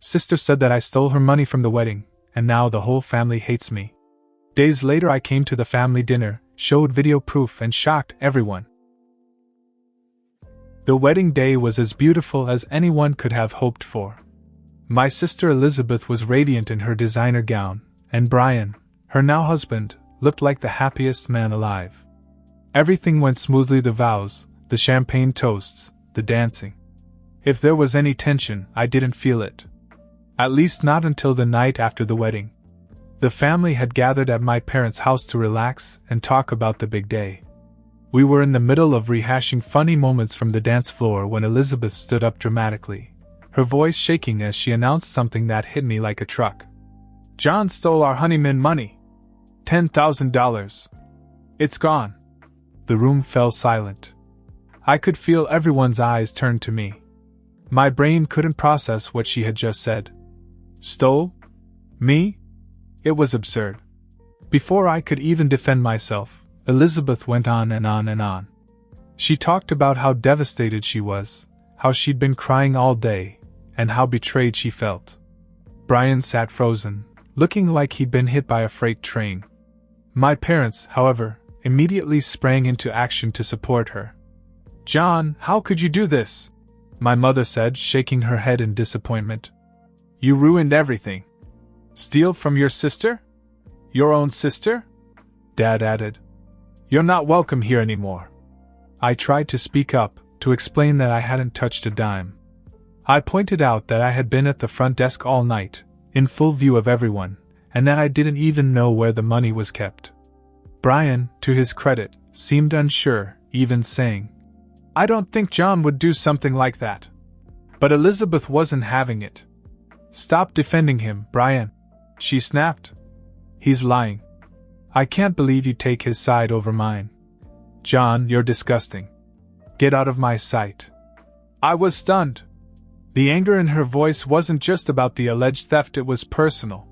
Sister said that I stole her money from the wedding, and now the whole family hates me. Days later I came to the family dinner, showed video proof and shocked everyone. The wedding day was as beautiful as anyone could have hoped for. My sister Elizabeth was radiant in her designer gown, and Brian, her now husband, looked like the happiest man alive. Everything went smoothly: the vows, the champagne toasts, the dancing. If there was any tension, I didn't feel it. At least not until the night after the wedding. The family had gathered at my parents' house to relax and talk about the big day. We were in the middle of rehashing funny moments from the dance floor when Elizabeth stood up dramatically, her voice shaking as she announced something that hit me like a truck. "John stole our honeymoon money. $10,000. It's gone." The room fell silent. I could feel everyone's eyes turn to me. My brain couldn't process what she had just said. Stole? Me? It was absurd. Before I could even defend myself, Elizabeth went on and on and on. She talked about how devastated she was, how she'd been crying all day, and how betrayed she felt. Brian sat frozen, looking like he'd been hit by a freight train. My parents, however, immediately sprang into action to support her. "John, how could you do this?" my mother said, shaking her head in disappointment. "You ruined everything. Steal from your sister? Your own sister?" Dad added. "You're not welcome here anymore." I tried to speak up, to explain that I hadn't touched a dime. I pointed out that I had been at the front desk all night, in full view of everyone, and that I didn't even know where the money was kept. Brian, to his credit, seemed unsure, even saying, "I don't think John would do something like that." But Elizabeth wasn't having it. "Stop defending him, Brian," she snapped. "He's lying. I can't believe you take his side over mine. John, you're disgusting. Get out of my sight." I was stunned. The anger in her voice wasn't just about the alleged theft, it was personal.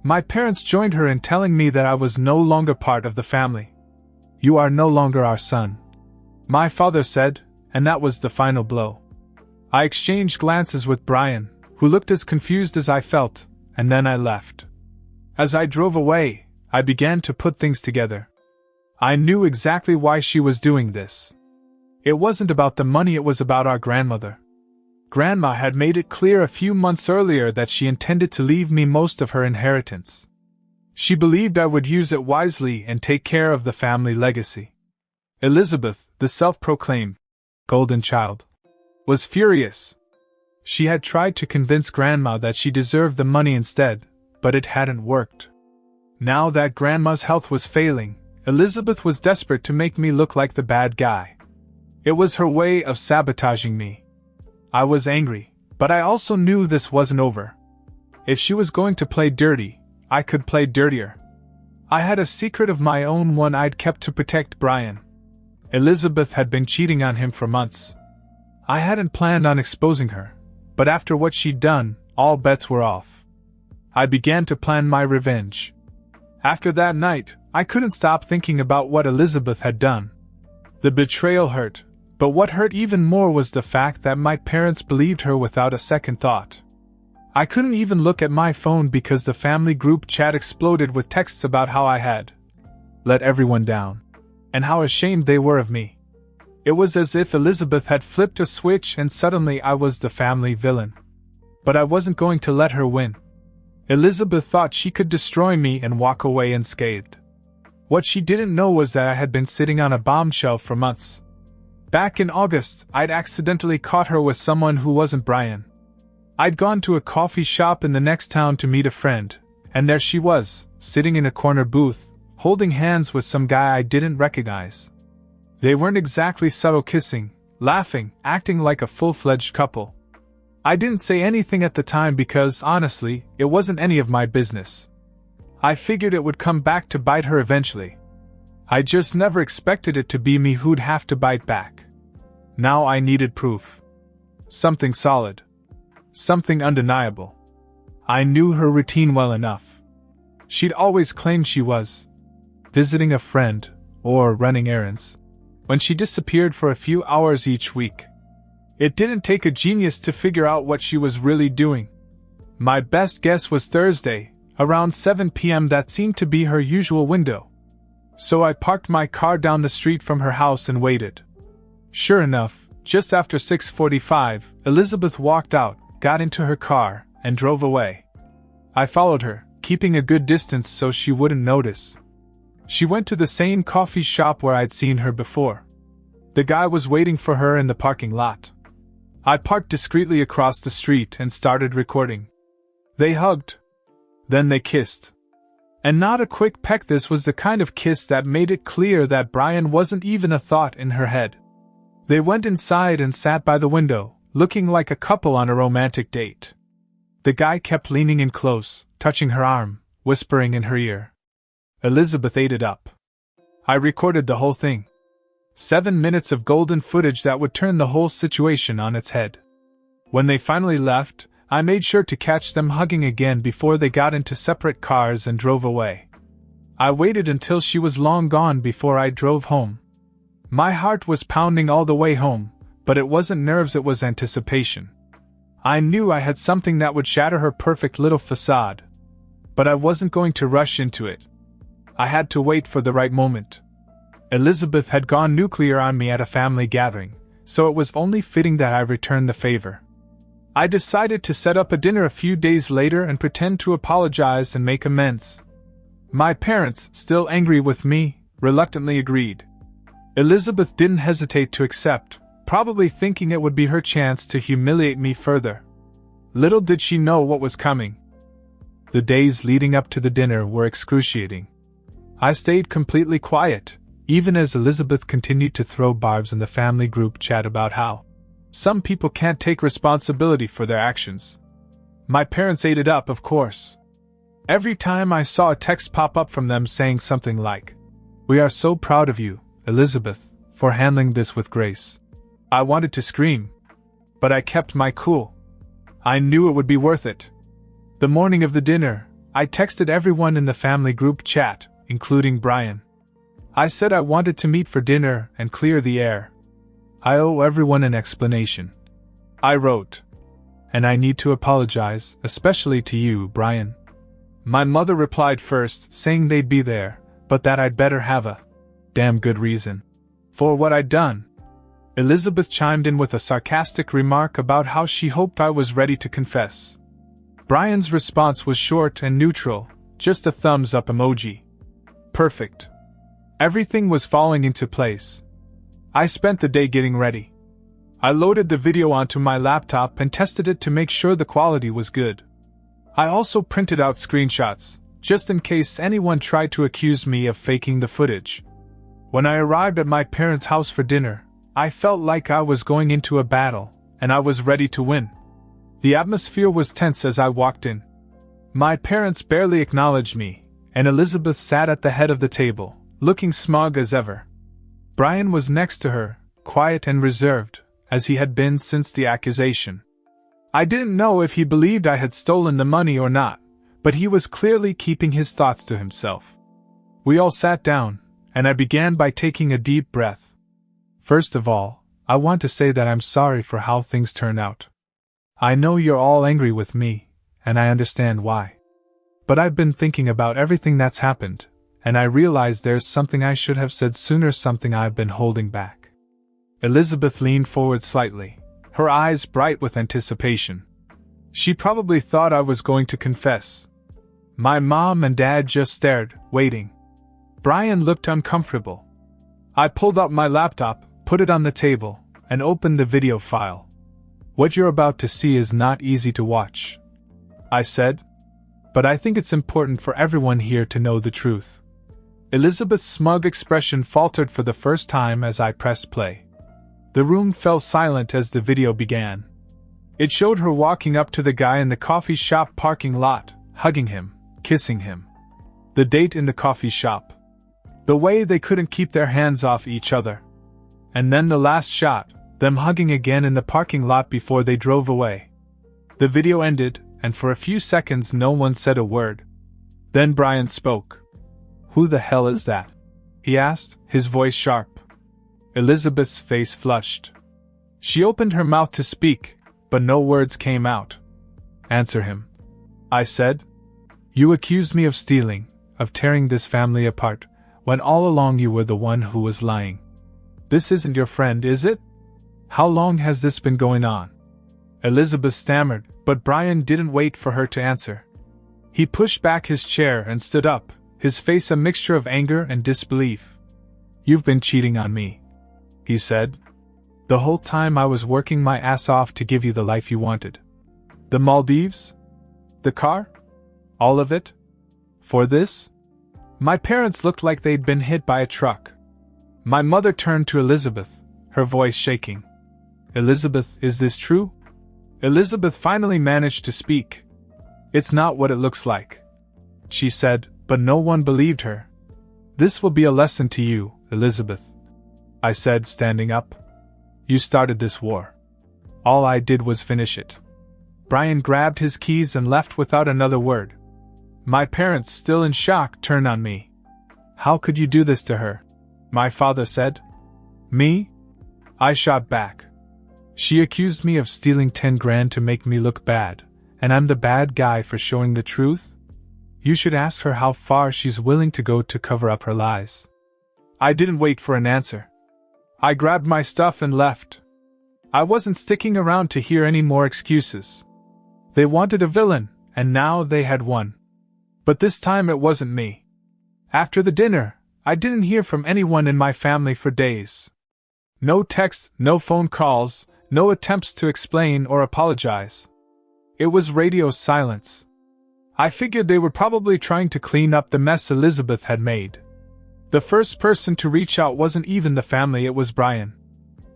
My parents joined her in telling me that I was no longer part of the family. "You are no longer our son," my father said, and that was the final blow. I exchanged glances with Brian, who looked as confused as I felt, and then I left. As I drove away, I began to put things together. I knew exactly why she was doing this. It wasn't about the money, it was about our grandmother. Grandma had made it clear a few months earlier that she intended to leave me most of her inheritance. She believed I would use it wisely and take care of the family legacy. Elizabeth, the self-proclaimed golden child, was furious. She had tried to convince Grandma that she deserved the money instead, but it hadn't worked. Now that Grandma's health was failing, Elizabeth was desperate to make me look like the bad guy. It was her way of sabotaging me. I was angry, but I also knew this wasn't over. If she was going to play dirty, I could play dirtier. I had a secret of my own, one I'd kept to protect Brian. Elizabeth had been cheating on him for months. I hadn't planned on exposing her, but after what she'd done, all bets were off. I began to plan my revenge. After that night, I couldn't stop thinking about what Elizabeth had done. The betrayal hurt, but what hurt even more was the fact that my parents believed her without a second thought. I couldn't even look at my phone because the family group chat exploded with texts about how I had let everyone down, and how ashamed they were of me. It was as if Elizabeth had flipped a switch and suddenly I was the family villain. But I wasn't going to let her win. Elizabeth thought she could destroy me and walk away unscathed. What she didn't know was that I had been sitting on a bombshell for months. Back in August, I'd accidentally caught her with someone who wasn't Brian. I'd gone to a coffee shop in the next town to meet a friend, and there she was, sitting in a corner booth, holding hands with some guy I didn't recognize. They weren't exactly subtle kissing, laughing, acting like a full-fledged couple. I didn't say anything at the time because, honestly, it wasn't any of my business. I figured it would come back to bite her eventually. I just never expected it to be me who'd have to bite back. Now I needed proof. Something solid. Something undeniable. I knew her routine well enough. She'd always claimed she was visiting a friend, or running errands, when she disappeared for a few hours each week. It didn't take a genius to figure out what she was really doing. My best guess was Thursday, around 7 p.m. That seemed to be her usual window. So I parked my car down the street from her house and waited. Sure enough, just after 6:45, Elizabeth walked out, got into her car, and drove away. I followed her, keeping a good distance so she wouldn't notice. She went to the same coffee shop where I'd seen her before. The guy was waiting for her in the parking lot. I parked discreetly across the street and started recording. They hugged. Then they kissed. And not a quick peck. This was the kind of kiss that made it clear that Brian wasn't even a thought in her head. They went inside and sat by the window, looking like a couple on a romantic date. The guy kept leaning in close, touching her arm, whispering in her ear. Elizabeth ate it up. I recorded the whole thing. 7 minutes of golden footage that would turn the whole situation on its head. When they finally left, I made sure to catch them hugging again before they got into separate cars and drove away. I waited until she was long gone before I drove home. My heart was pounding all the way home, but it wasn't nerves, it was anticipation. I knew I had something that would shatter her perfect little facade. But I wasn't going to rush into it. I had to wait for the right moment. Elizabeth had gone nuclear on me at a family gathering, so it was only fitting that I return the favor. I decided to set up a dinner a few days later and pretend to apologize and make amends. My parents, still angry with me, reluctantly agreed. Elizabeth didn't hesitate to accept, probably thinking it would be her chance to humiliate me further. Little did she know what was coming. The days leading up to the dinner were excruciating. I stayed completely quiet, even as Elizabeth continued to throw barbs in the family group chat about how some people can't take responsibility for their actions. My parents ate it up, of course. Every time I saw a text pop up from them saying something like, "We are so proud of you, Elizabeth, for handling this with grace," I wanted to scream. But I kept my cool. I knew it would be worth it. The morning of the dinner, I texted everyone in the family group chat, including Brian. I said I wanted to meet for dinner and clear the air. I owe everyone an explanation. I wrote, "And I need to apologize, especially to you, Brian." My mother replied first, saying they'd be there, but that I'd better have a damn good reason for what I'd done. Elizabeth chimed in with a sarcastic remark about how she hoped I was ready to confess. Brian's response was short and neutral, just a thumbs up emoji. Perfect. Everything was falling into place. I spent the day getting ready. I loaded the video onto my laptop and tested it to make sure the quality was good. I also printed out screenshots, just in case anyone tried to accuse me of faking the footage. When I arrived at my parents' house for dinner, I felt like I was going into a battle, and I was ready to win. The atmosphere was tense as I walked in. My parents barely acknowledged me, and Elizabeth sat at the head of the table, looking smug as ever. Brian was next to her, quiet and reserved, as he had been since the accusation. I didn't know if he believed I had stolen the money or not, but he was clearly keeping his thoughts to himself. We all sat down, and I began by taking a deep breath. First of all, I want to say that I'm sorry for how things turned out. I know you're all angry with me, and I understand why. But I've been thinking about everything that's happened, and I realize there's something I should have said sooner, something I've been holding back. Elizabeth leaned forward slightly, her eyes bright with anticipation. She probably thought I was going to confess. My mom and dad just stared, waiting. Brian looked uncomfortable. I pulled out my laptop, put it on the table, and opened the video file. "What you're about to see is not easy to watch," I said. "But I think it's important for everyone here to know the truth." Elizabeth's smug expression faltered for the first time as I pressed play. The room fell silent as the video began. It showed her walking up to the guy in the coffee shop parking lot, hugging him, kissing him. The date in the coffee shop. The way they couldn't keep their hands off each other. And then the last shot, them hugging again in the parking lot before they drove away. The video ended, and for a few seconds no one said a word. Then Brian spoke. "Who the hell is that?" he asked, his voice sharp. Elizabeth's face flushed. She opened her mouth to speak, but no words came out. "Answer him," I said. You accused me of stealing, of tearing this family apart, when all along you were the one who was lying. This isn't your friend, is it? How long has this been going on? Elizabeth stammered, but Brian didn't wait for her to answer. He pushed back his chair and stood up, his face a mixture of anger and disbelief. You've been cheating on me, he said. The whole time I was working my ass off to give you the life you wanted. The Maldives? The car? All of it? For this? My parents looked like they'd been hit by a truck. My mother turned to Elizabeth, her voice shaking. Elizabeth, is this true? Elizabeth finally managed to speak. It's not what it looks like, she said, but no one believed her. This will be a lesson to you, Elizabeth, I said, standing up. You started this war. All I did was finish it. Brian grabbed his keys and left without another word. My parents, still in shock, turned on me. How could you do this to her? My father said. Me? I shot back. She accused me of stealing 10 grand to make me look bad, and I'm the bad guy for showing the truth? You should ask her how far she's willing to go to cover up her lies. I didn't wait for an answer. I grabbed my stuff and left. I wasn't sticking around to hear any more excuses. They wanted a villain, and now they had one. But this time it wasn't me. After the dinner, I didn't hear from anyone in my family for days. No texts, no phone calls, no attempts to explain or apologize. It was radio silence. I figured they were probably trying to clean up the mess Elizabeth had made. The first person to reach out wasn't even the family, it was Brian.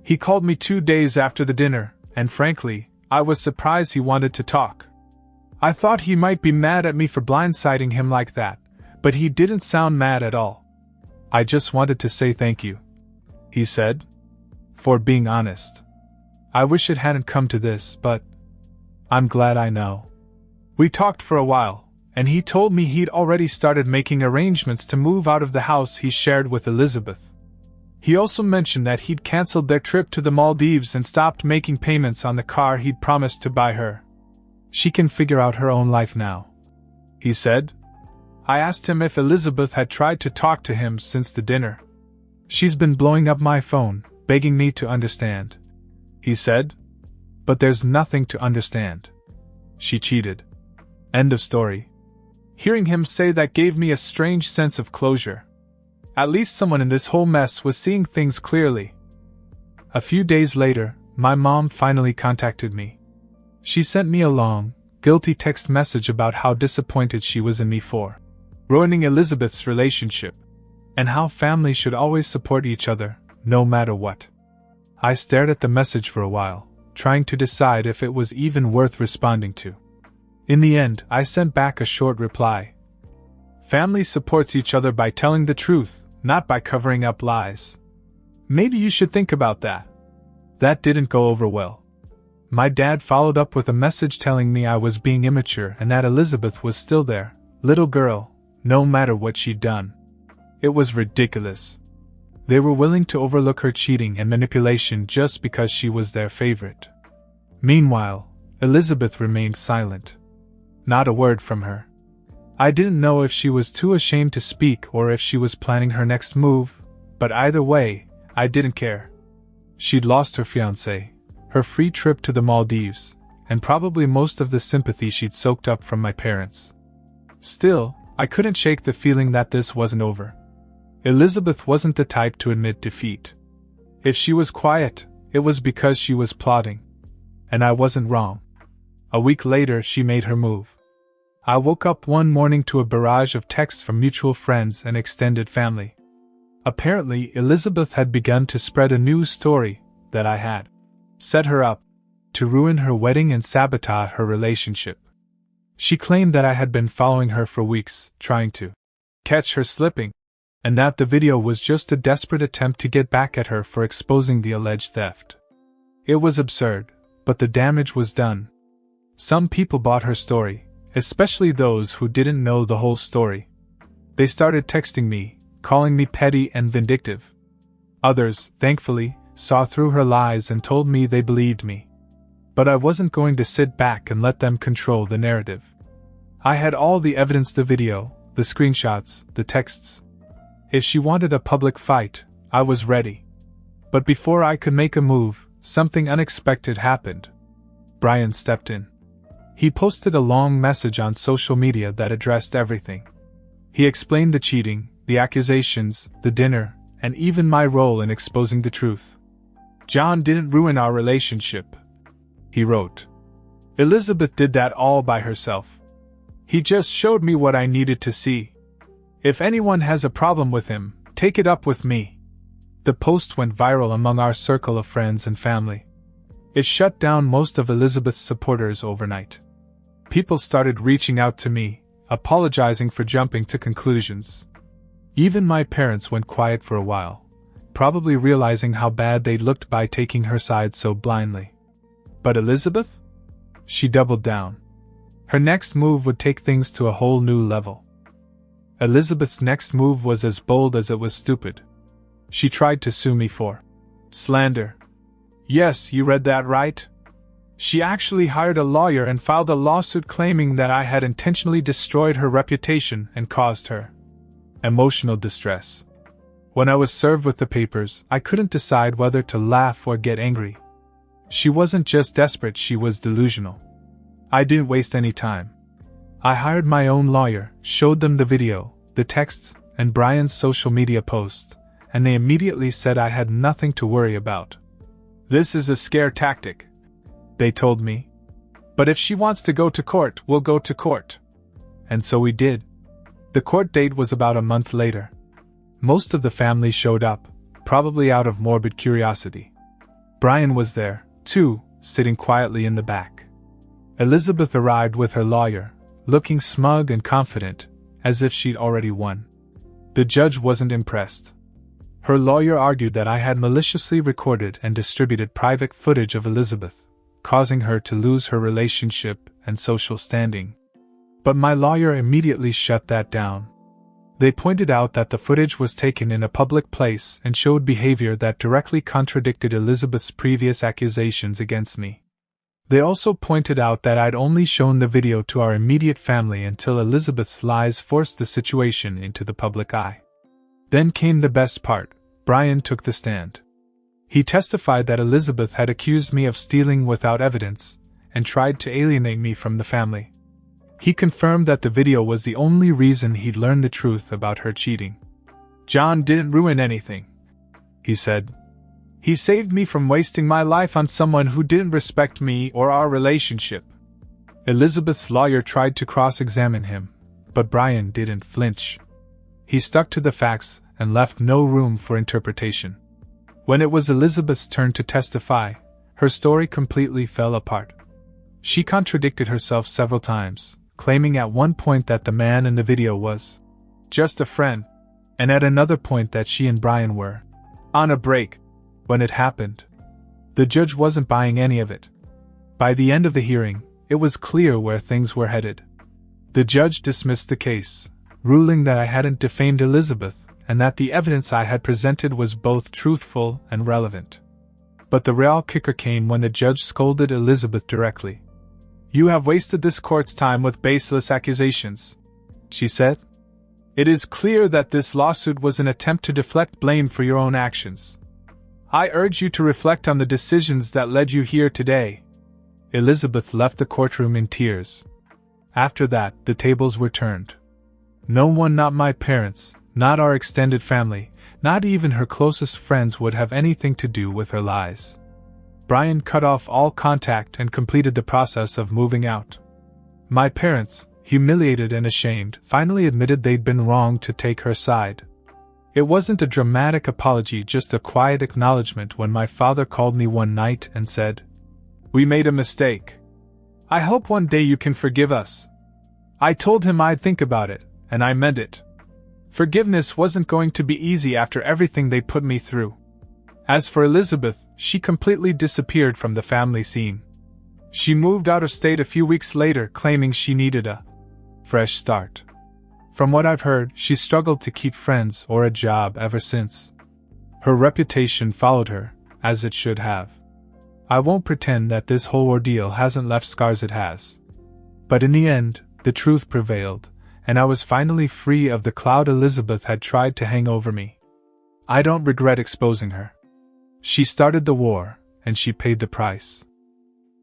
He called me 2 days after the dinner, and frankly, I was surprised he wanted to talk. I thought he might be mad at me for blindsiding him like that, but he didn't sound mad at all. I just wanted to say thank you, he said, for being honest. I wish it hadn't come to this, but I'm glad I know. We talked for a while, and he told me he'd already started making arrangements to move out of the house he shared with Elizabeth. He also mentioned that he'd canceled their trip to the Maldives and stopped making payments on the car he'd promised to buy her. She can figure out her own life now, he said. I asked him if Elizabeth had tried to talk to him since the dinner. She's been blowing up my phone, begging me to understand, he said. But there's nothing to understand. She cheated. End of story. Hearing him say that gave me a strange sense of closure. At least someone in this whole mess was seeing things clearly. A few days later, my mom finally contacted me. She sent me a long, guilty text message about how disappointed she was in me for ruining Elizabeth's relationship, and how families should always support each other, no matter what. I stared at the message for a while, trying to decide if it was even worth responding to. In the end, I sent back a short reply. Family supports each other by telling the truth, not by covering up lies. Maybe you should think about that. That didn't go over well. My dad followed up with a message telling me I was being immature and that Elizabeth was still their little girl, no matter what she'd done. It was ridiculous. They were willing to overlook her cheating and manipulation just because she was their favorite. Meanwhile, Elizabeth remained silent. Not a word from her. I didn't know if she was too ashamed to speak or if she was planning her next move, but either way, I didn't care. She'd lost her fiancé, her free trip to the Maldives, and probably most of the sympathy she'd soaked up from my parents. Still, I couldn't shake the feeling that this wasn't over. Elizabeth wasn't the type to admit defeat. If she was quiet, it was because she was plotting. And I wasn't wrong. A week later, she made her move. I woke up one morning to a barrage of texts from mutual friends and extended family. Apparently, Elizabeth had begun to spread a news story that I had set her up to ruin her wedding and sabotage her relationship. She claimed that I had been following her for weeks, trying to catch her slipping, and that the video was just a desperate attempt to get back at her for exposing the alleged theft. It was absurd, but the damage was done. Some people bought her story, especially those who didn't know the whole story. They started texting me, calling me petty and vindictive. Others, thankfully, saw through her lies and told me they believed me. But I wasn't going to sit back and let them control the narrative. I had all the evidence, the video, the screenshots, the texts. If she wanted a public fight, I was ready. But before I could make a move, something unexpected happened. Brian stepped in. He posted a long message on social media that addressed everything. He explained the cheating, the accusations, the dinner, and even my role in exposing the truth. "John didn't ruin our relationship," he wrote. "Elizabeth did that all by herself. He just showed me what I needed to see. If anyone has a problem with him, take it up with me." The post went viral among our circle of friends and family. It shut down most of Elizabeth's supporters overnight. People started reaching out to me, apologizing for jumping to conclusions. Even my parents went quiet for a while, probably realizing how bad they looked by taking her side so blindly. But Elizabeth? She doubled down. Her next move would take things to a whole new level. Elizabeth's next move was as bold as it was stupid. She tried to sue me for slander. Yes, you read that right. She actually hired a lawyer and filed a lawsuit claiming that I had intentionally destroyed her reputation and caused her emotional distress. When I was served with the papers, I couldn't decide whether to laugh or get angry. She wasn't just desperate, she was delusional. I didn't waste any time. I hired my own lawyer, showed them the video, the texts, and Brian's social media posts, and they immediately said I had nothing to worry about. "This is a scare tactic," they told me. "But if she wants to go to court, we'll go to court." And so we did. The court date was about a month later. Most of the family showed up, probably out of morbid curiosity. Brian was there, too, sitting quietly in the back. Elizabeth arrived with her lawyer, looking smug and confident, as if she'd already won. The judge wasn't impressed. Her lawyer argued that I had maliciously recorded and distributed private footage of Elizabeth, causing her to lose her relationship and social standing. But my lawyer immediately shut that down. They pointed out that the footage was taken in a public place and showed behavior that directly contradicted Elizabeth's previous accusations against me. They also pointed out that I'd only shown the video to our immediate family until Elizabeth's lies forced the situation into the public eye. Then came the best part. Brian took the stand. He testified that Elizabeth had accused me of stealing without evidence and tried to alienate me from the family. He confirmed that the video was the only reason he'd learned the truth about her cheating. "John didn't ruin anything," he said. "He saved me from wasting my life on someone who didn't respect me or our relationship." Elizabeth's lawyer tried to cross-examine him, but Brian didn't flinch. He stuck to the facts and left no room for interpretation. When it was Elizabeth's turn to testify, her story completely fell apart. She contradicted herself several times, claiming at one point that the man in the video was just a friend, and at another point that she and Brian were on a break when it happened. The judge wasn't buying any of it. By the end of the hearing, it was clear where things were headed. The judge dismissed the case, ruling that I hadn't defamed Elizabeth and that the evidence I had presented was both truthful and relevant. But the real kicker came when the judge scolded Elizabeth directly. "You have wasted this court's time with baseless accusations," she said. "It is clear that this lawsuit was an attempt to deflect blame for your own actions. I urge you to reflect on the decisions that led you here today." Elizabeth left the courtroom in tears. After that, the tables were turned. No one, not my parents, not our extended family, not even her closest friends would have anything to do with her lies. Brian cut off all contact and completed the process of moving out. My parents, humiliated and ashamed, finally admitted they'd been wrong to take her side. It wasn't a dramatic apology, just a quiet acknowledgement when my father called me one night and said, "We made a mistake. I hope one day you can forgive us." I told him I'd think about it, and I meant it. Forgiveness wasn't going to be easy after everything they put me through. As for Elizabeth, she completely disappeared from the family scene. She moved out of state a few weeks later, claiming she needed a fresh start. From what I've heard, she struggled to keep friends or a job ever since. Her reputation followed her, as it should have. I won't pretend that this whole ordeal hasn't left scars, it has. But in the end, the truth prevailed, and I was finally free of the cloud Elizabeth had tried to hang over me. I don't regret exposing her. She started the war, and she paid the price.